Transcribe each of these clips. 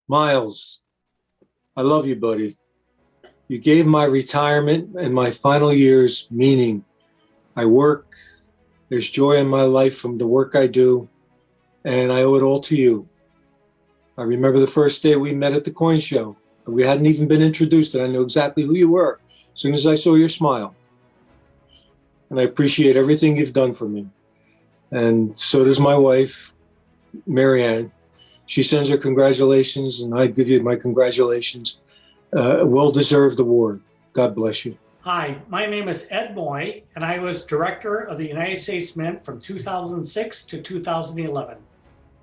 Miles, I love you, buddy. You gave my retirement and my final years meaning. I work, there's joy in my life from the work I do, and I owe it all to you. I remember the first day we met at the coin show. We hadn't even been introduced, and I knew exactly who you were as soon as I saw your smile. And I appreciate everything you've done for me. And so does my wife, Marianne. She sends her congratulations, and I give you my congratulations. Well-deserved award. God bless you. Hi, my name is Ed Moy, and I was director of the United States Mint from 2006 to 2011.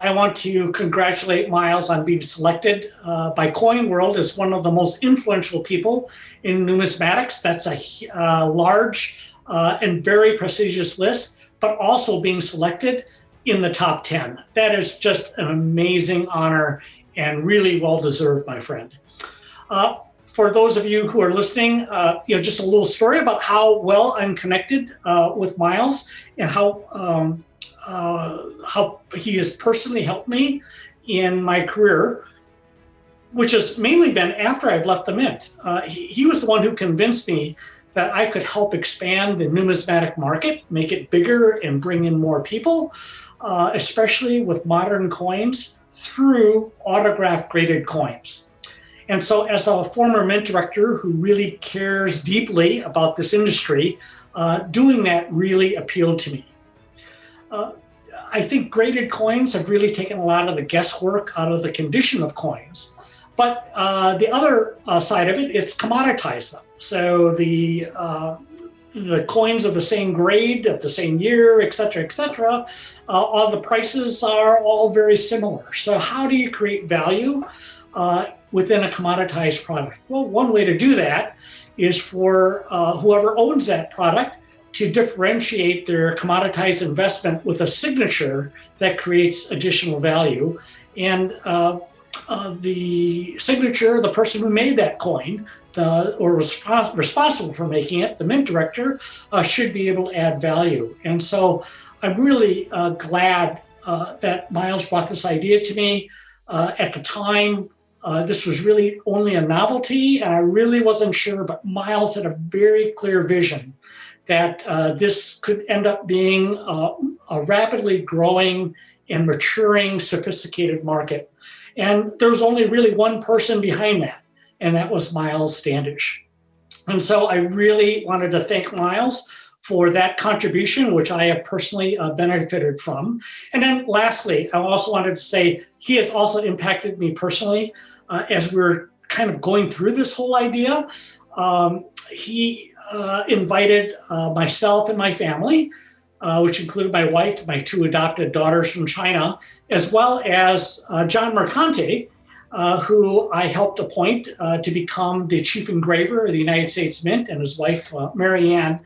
I want to congratulate Miles on being selected by Coin World as one of the most influential people in numismatics. That's a large and very prestigious list, but also being selected in the top 10. That is just an amazing honor and really well-deserved, my friend. For those of you who are listening, just a little story about how well I'm connected with Miles and how he has personally helped me in my career, which has mainly been after I've left the Mint. He was the one who convinced me that I could help expand the numismatic market, make it bigger and bring in more people, especially with modern coins through autograph graded coins. And so as a former Mint director who really cares deeply about this industry, doing that really appealed to me. I think graded coins have really taken a lot of the guesswork out of the condition of coins. But the other side of it, it's commoditized them. So the coins of the same grade, of the same year, et cetera, all the prices are all very similar. So how do you create value within a commoditized product? Well, one way to do that is for whoever owns that product to differentiate their commoditized investment with a signature that creates additional value. And the signature, the person who made that coin, or responsible for making it, the Mint director, should be able to add value. And so I'm really glad that Miles brought this idea to me. At the time, this was really only a novelty, and I really wasn't sure, but Miles had a very clear vision that this could end up being a rapidly growing and maturing, sophisticated market. And there was only really one person behind that, and that was Miles Standish. And so I really wanted to thank Miles for that contribution, which I have personally benefited from. And then lastly, I also wanted to say he has also impacted me personally as we're kind of going through this whole idea. He invited myself and my family, which included my wife and my two adopted daughters from China, as well as John Mercanti, who I helped appoint to become the chief engraver of the United States Mint, and his wife, Marianne.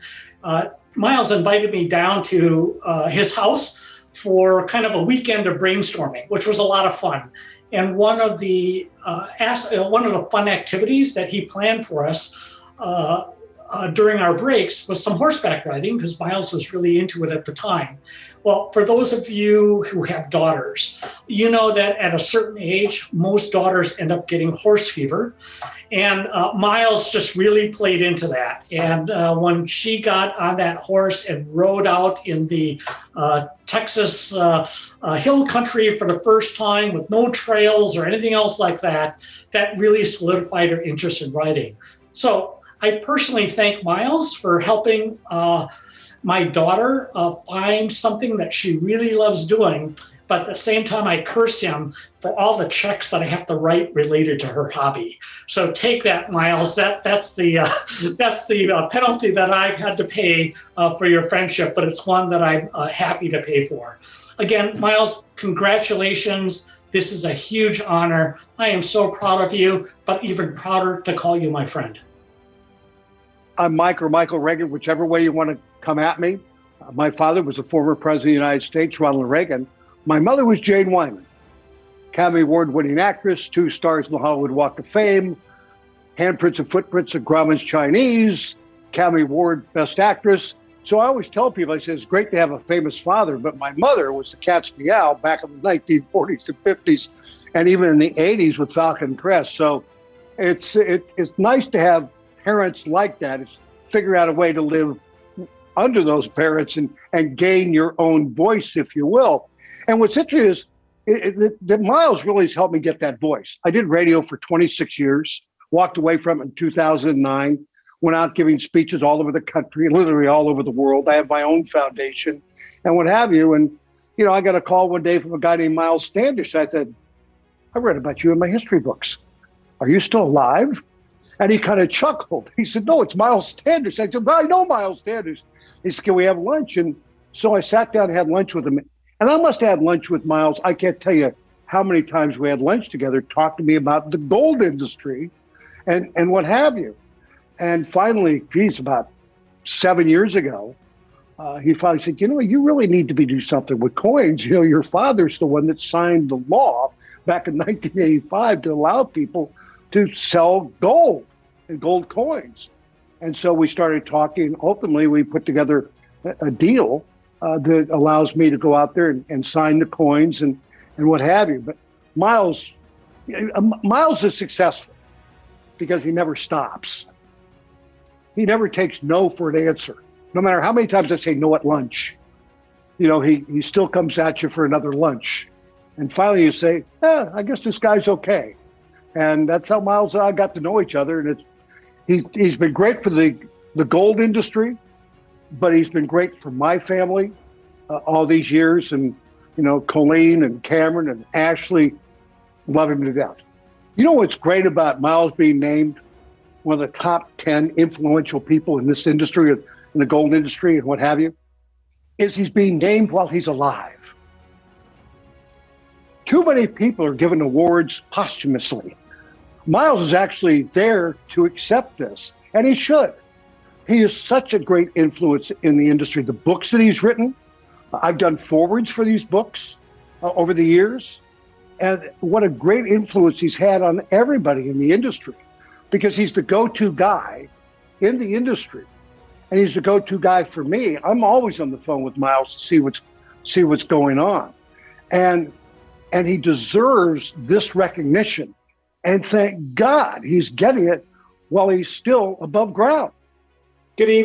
Miles invited me down to his house for kind of a weekend of brainstorming, which was a lot of fun. And one of the fun activities that he planned for us during our breaks was some horseback riding, because Miles was really into it at the time. Well, for those of you who have daughters, you know that at a certain age, most daughters end up getting horse fever. And Miles just really played into that. And when she got on that horse and rode out in the Texas hill country for the first time with no trails or anything else like that, that really solidified her interest in riding. So I personally thank Miles for helping my daughter find something that she really loves doing, but at the same time I curse him for all the checks that I have to write related to her hobby. So take that, Miles. That's the penalty that I've had to pay for your friendship, but it's one that I'm happy to pay for. Again, Miles, congratulations. This is a huge honor. I am so proud of you, but even prouder to call you my friend. I'm Mike or Michael Reagan, whichever way you want to come at me. My father was a former president of the United States, Ronald Reagan. My mother was Jane Wyman, Academy Award-winning actress, 2 stars in the Hollywood Walk of Fame, Handprints and Footprints of Grauman's Chinese, Academy Award Best Actress. So I always tell people, I say, it's great to have a famous father, but my mother was the cat's meow back in the 1940s and 50s. and even in the 80s with Falcon Crest. So it's nice to have parents like that. It's figure out a way to live under those parents and gain your own voice, if you will. And what's interesting is that Miles really has helped me get that voice. I did radio for 26 years, walked away from it in 2009, went out giving speeches all over the country, literally all over the world. I have my own foundation and what have you. And, I got a call one day from a guy named Miles Standish. I said, I read about you in my history books. Are you still alive? And he kind of chuckled. He said, no, it's Miles Standish. I said, well, I know Miles Standish. He said, can we have lunch? And so I sat down and had lunch with him. And I must have had lunch with Miles. I can't tell you how many times we had lunch together, talked to me about the gold industry and what have you. And finally, about 7 years ago, he finally said, you really need to do something with coins. Your father's the one that signed the law back in 1985 to allow people to sell gold and gold coins. And so we started talking. Ultimately, we put together a deal that allows me to go out there and sign the coins and what have you. But Miles is successful because he never stops. He never takes no for an answer. No matter how many times I say no at lunch, he still comes at you for another lunch. And finally you say, I guess this guy's okay. And that's how Miles and I got to know each other. And he's been great for the gold industry, but he's been great for my family all these years. And, Colleen and Cameron and Ashley love him to death. What's great about Miles being named one of the top 10 influential people in this industry, in the gold industry and what have you, is he's being named while he's alive. Too many people are given awards posthumously. Miles is actually there to accept this, and he should. He is such a great influence in the industry. The books that he's written, I've done forwards for these books over the years, and what a great influence he's had on everybody in the industry, because he's the go-to guy in the industry, and he's the go-to guy for me. I'm always on the phone with Miles to see what's going on, and he deserves this recognition. And thank God he's getting it while he's still above ground. Good evening.